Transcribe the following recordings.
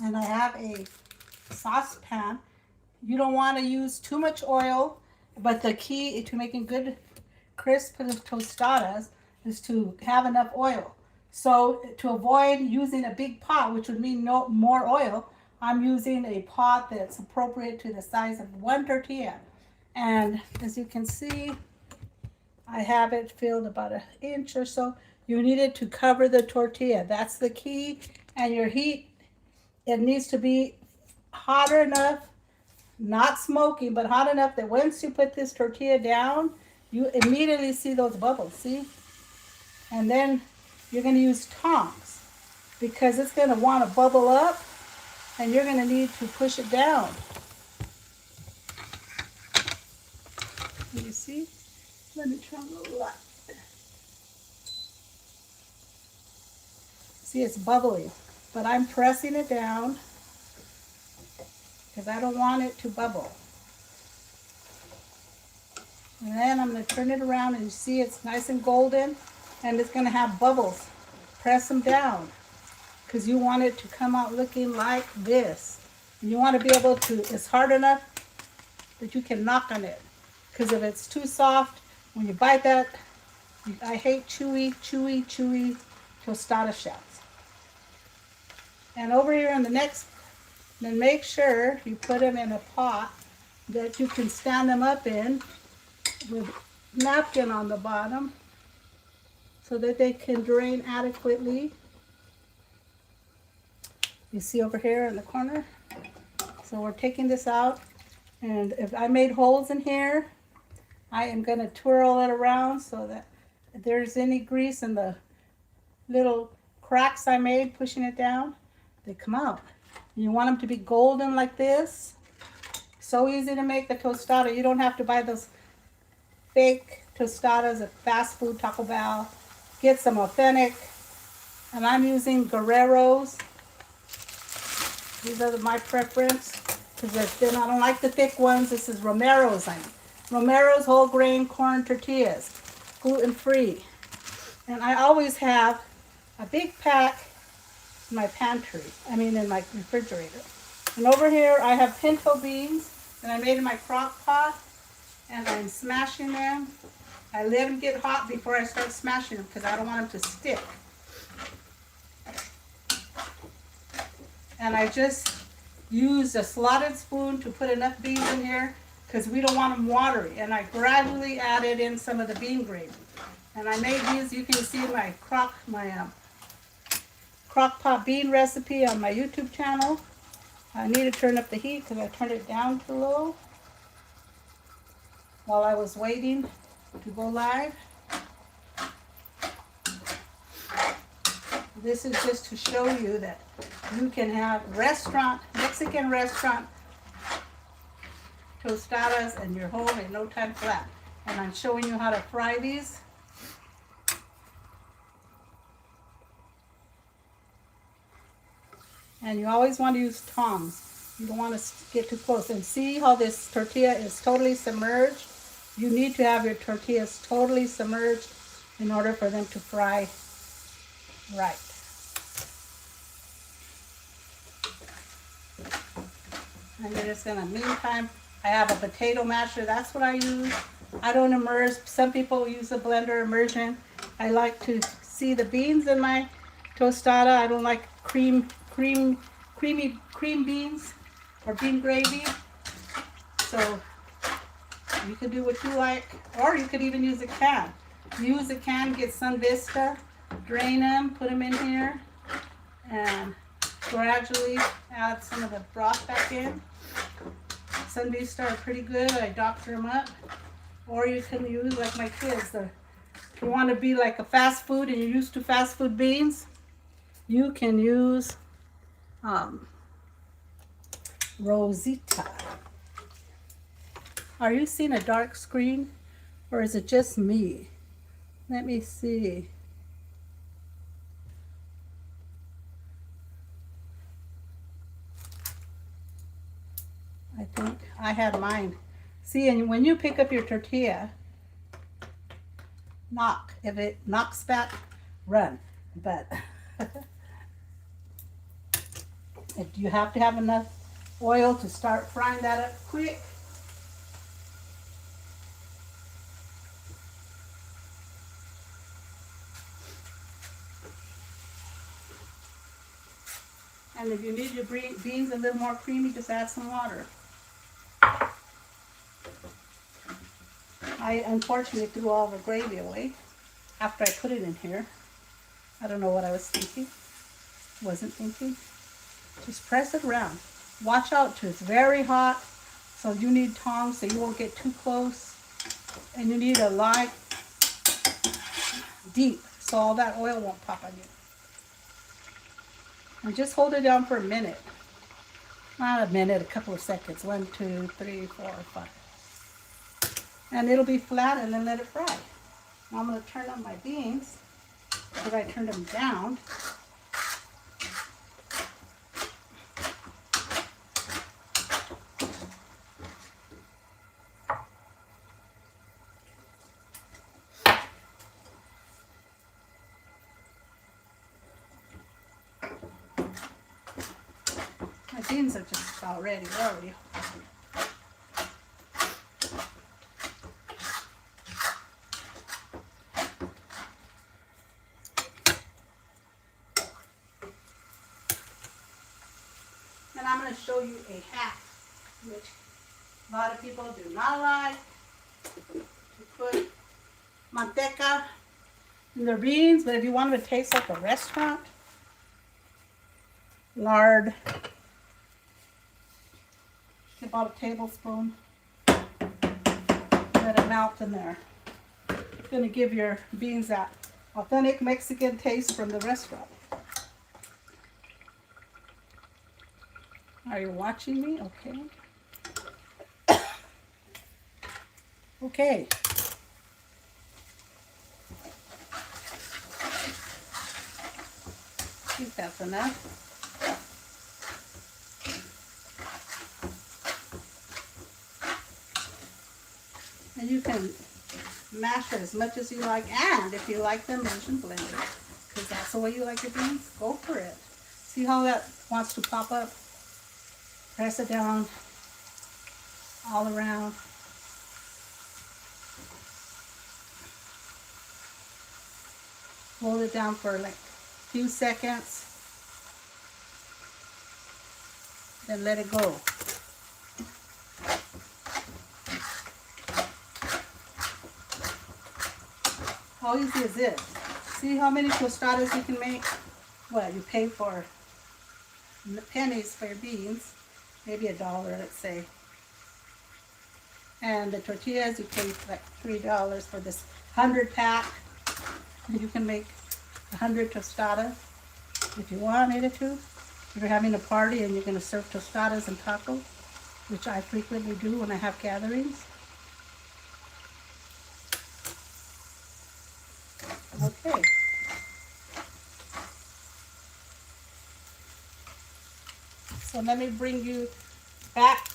And I have a saucepan. You don't want to use too much oil, but the key to making good crisp tostadas is to have enough oil. So to avoid using a big pot, which would mean no more oil, I'm using a pot that's appropriate to the size of one tortilla. And as you can see, I have it filled about an inch or so. You need it to cover the tortilla. That's the key. And your heat, it needs to be hotter enough, not smoking, but hot enough that once you put this tortilla down, you immediately see those bubbles, see? And then you're gonna use tongs because it's gonna wanna bubble up and you're gonna need to push it down. You see? Let me try a little light. See, it's bubbling, but I'm pressing it down because I don't want it to bubble. And then I'm going to turn it around and you see it's nice and golden and it's going to have bubbles. Press them down because you want it to come out looking like this. And you want to be able to, it's hard enough that you can knock on it. Because if it's too soft, when you bite that, I hate chewy tostada shells. And over here in the next, then make sure you put them in a pot that you can stand them up in with napkin on the bottom so that they can drain adequately. You see over here in the corner? So we're taking this out, and if I made holes in here, I am going to twirl it around so that if there's any grease in the little cracks I made pushing it down, they come out. You want them to be golden like this. So easy to make the tostada. You don't have to buy those fake tostadas at fast food, Taco Bell. Get some authentic. And I'm using Guerreros. These are my preference because I don't like the thick ones. This is Romero's. Romero's whole grain corn tortillas, gluten free. And I always have a big pack in my pantry, in my refrigerator. And over here I have pinto beans that I made in my crock pot, and I'm smashing them. I let them get hot before I start smashing them because I don't want them to stick. And I just used a slotted spoon to put enough beans in here because we don't want them watery. And I gradually added in some of the bean gravy. And I made these, you can see my crock pot bean recipe on my YouTube channel. I need to turn up the heat because I turned it down too low while I was waiting to go live. This is just to show you that you can have Mexican restaurant tostadas in your home in no time flat. And I'm showing you how to fry these. And you always want to use tongs. You don't want to get too close. And see how this tortilla is totally submerged? You need to have your tortillas totally submerged in order for them to fry right. And you're just gonna, meantime, I have a potato masher. That's what I use. I don't immerse. Some people use a blender immersion. I like to see the beans in my tostada. I don't like creamy beans or bean gravy. So you could do what you like, or you could even use a can. Use a can, get Sun Vista, drain them, put them in here, and gradually add some of the broth back in. Sun Vista are pretty good. I doctor them up. Or you can use, like my kids, if you want to be like a fast food and you're used to fast food beans, you can use Rosita. Are you seeing a dark screen, or is it just me? Let me see. I think I had mine. See, and when you pick up your tortilla, knock. If it knocks back, run. But You have to have enough oil to start frying that up quick. And if you need your beans a little more creamy, just add some water. I unfortunately threw all the gravy away after I put it in here. I don't know what I was thinking. Wasn't thinking. Just press it around. Watch out too, it's very hot. So you need tongs so you won't get too close. And you need a light deep so all that oil won't pop on you. And just hold it down for a minute. Not a minute, a couple of seconds. 1, 2, 3, 4, 5. And it'll be flat, and then let it fry. Now I'm going to turn on my beans because I turned them down. My beans are just about ready already. And I'm going to show you a hack, which a lot of people do not like. To put manteca in their beans, but if you want them to taste like a restaurant, lard, about a tablespoon, let it melt in there. It's going to give your beans that authentic Mexican taste from the restaurant. Are you watching me? Okay. Okay. I think that's enough. And you can mash it as much as you like, and if you like them, Asian blender, because that's the way you like your beans, go for it. See how that wants to pop up? Press it down all around. Hold it down for like a few seconds, then let it go. How easy is this? See how many tostadas you can make? Well, you pay for pennies for your beans, maybe $1, let's say. And the tortillas, you pay like $3 for this 100 pack. And you can make 100 tostadas if you wanted to. If you're having a party and you're going to serve tostadas and tacos, which I frequently do when I have gatherings. Okay. So let me bring you back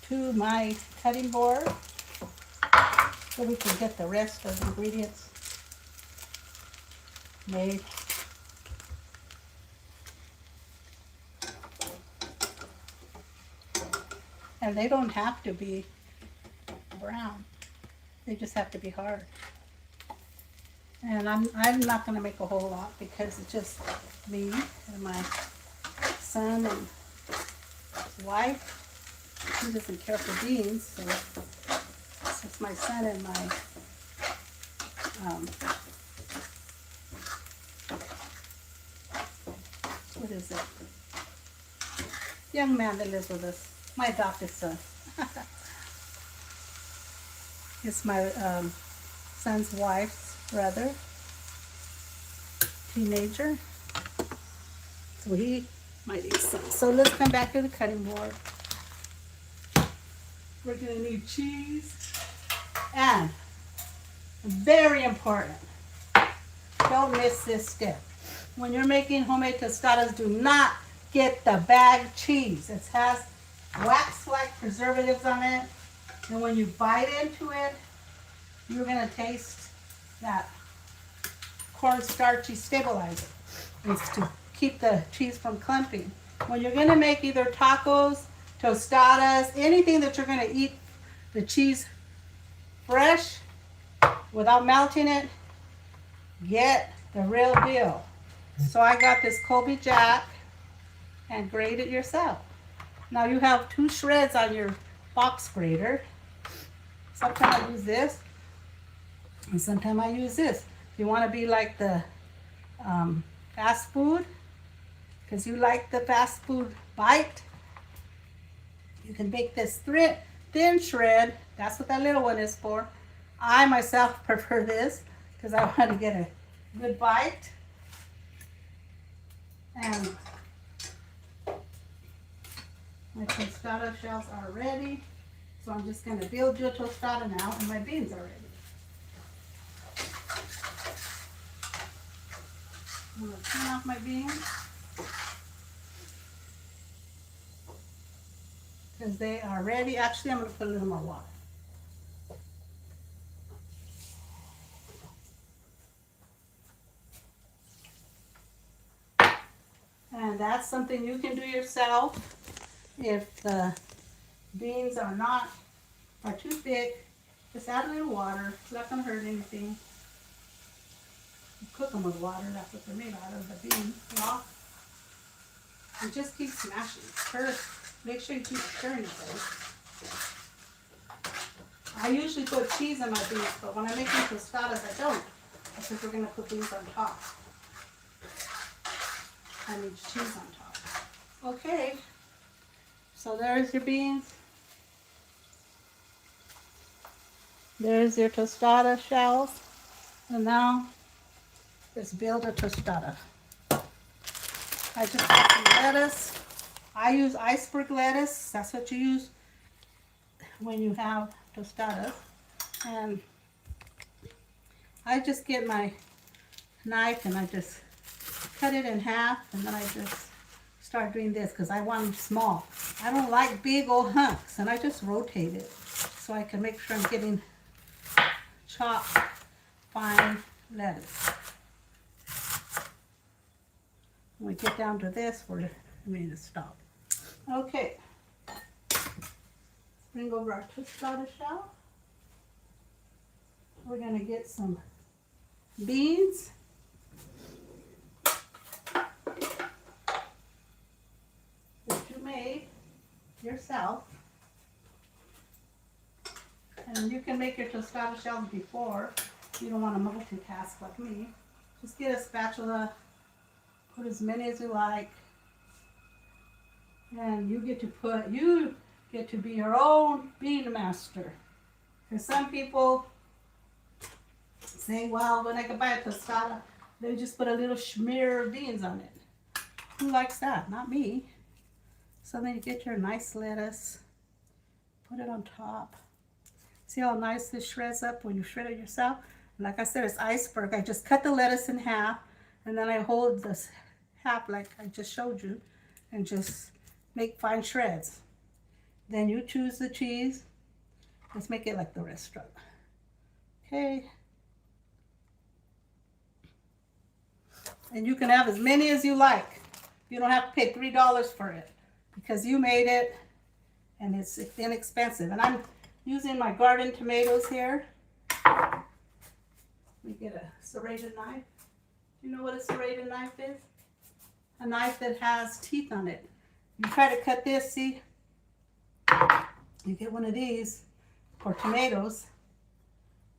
to my cutting board so we can get the rest of the ingredients made. And they don't have to be brown. They just have to be hard. And I'm not going to make a whole lot because it's just me and my son and his wife. He doesn't care for beans, so it's my son and my what is it? Young man that lives with us, my adopted son. It's my son's wife's brother, teenager. So he might eat some. So let's come back to the cutting board. We're gonna need cheese, and very important, don't miss this step. When you're making homemade tostadas, do not get the bag cheese. It has wax-like preservatives on it, and when you bite into it, you're gonna taste that cornstarchy stabilizer. It's to keep the cheese from clumping. When you're gonna make either tacos, tostadas, anything that you're gonna eat the cheese fresh without melting it, get the real deal. So I got this Colby Jack and grate it yourself. Now you have 2 shreds on your box grater. Sometimes I use this and sometimes I use this. If you want to be like the fast food, because you like the fast food bite, you can make this thin shred. That's what that little one is for. I myself prefer this because I want to get a good bite. And my tostada shells are ready. So I'm just going to build you a tostada now, and my beans are ready. I'm going to turn off my beans because they are ready. Actually, I'm going to put a little more water. And that's something you can do yourself. If the beans are too thick, just add a little water. It's not going to hurt anything. You cook them with water. That's what they're made out of, the bean raw. And just keep smashing. Make sure you keep stirring it though. I usually put cheese in my beans, but when I make them tostadas, I don't. Because we're going to put beans on top. I need cheese on top. Okay. So there's your beans. There's your tostada shells. And now, let's build a tostada. I just got some lettuce. I use iceberg lettuce. That's what you use when you have tostadas. And I just get my knife and I just cut it in half, and then I just start doing this because I want them small. I don't like big old hunks, and I just rotate it so I can make sure I'm getting chopped fine lettuce. When we get down to this, we're ready to stop. Okay. Bring over our tostada shell. We're going to get some beans. That you made yourself. And you can make your tostada shells before. You don't want to multitask like me. Just get a spatula. Put as many as you like. And you get to be your own bean master. Because some people say, well, when I can buy a tostada, they just put a little smear of beans on it. Who likes that? Not me. So then you get your nice lettuce, put it on top. See how nice this shreds up when you shred it yourself? And like I said, it's iceberg. I just cut the lettuce in half, and then I hold this half like I just showed you, and just make fine shreds. Then you choose the cheese. Let's make it like the restaurant. Okay. And you can have as many as you like. You don't have to pay $3 for it because you made it and it's inexpensive. And I'm using my garden tomatoes here. Let me get a serrated knife. Do you know what a serrated knife is? A knife that has teeth on it. You try to cut this, see? You get one of these for tomatoes.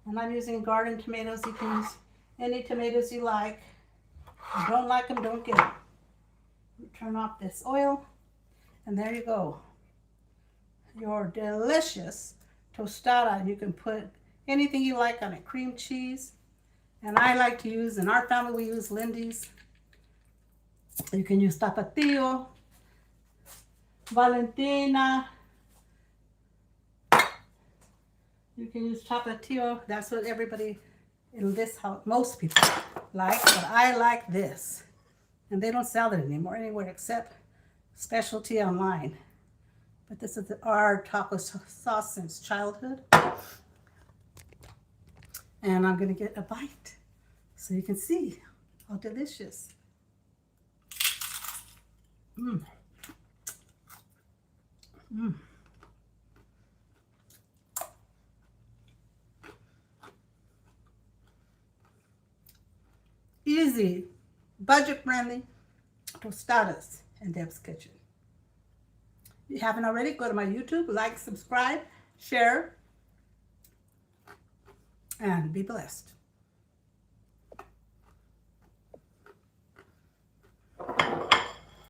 And I'm using garden tomatoes. You can use any tomatoes you like. If you don't like them, don't get them. Turn off this oil. And there you go. Your delicious tostada. You can put anything you like on it. Cream cheese. And I like to use, in our family, we use Lindy's. You can use Tapatio, Valentina. You can use Tapatio. That's what everybody in this house, most people like. But I like this. And they don't sell it anymore anywhere except specialty online. But this is our taco sauce since childhood. And I'm going to get a bite so you can see how delicious. Mm. Mm. Easy, budget-friendly tostadas in Deb's Kitchen. If you haven't already, go to my YouTube, like, subscribe, share, and be blessed.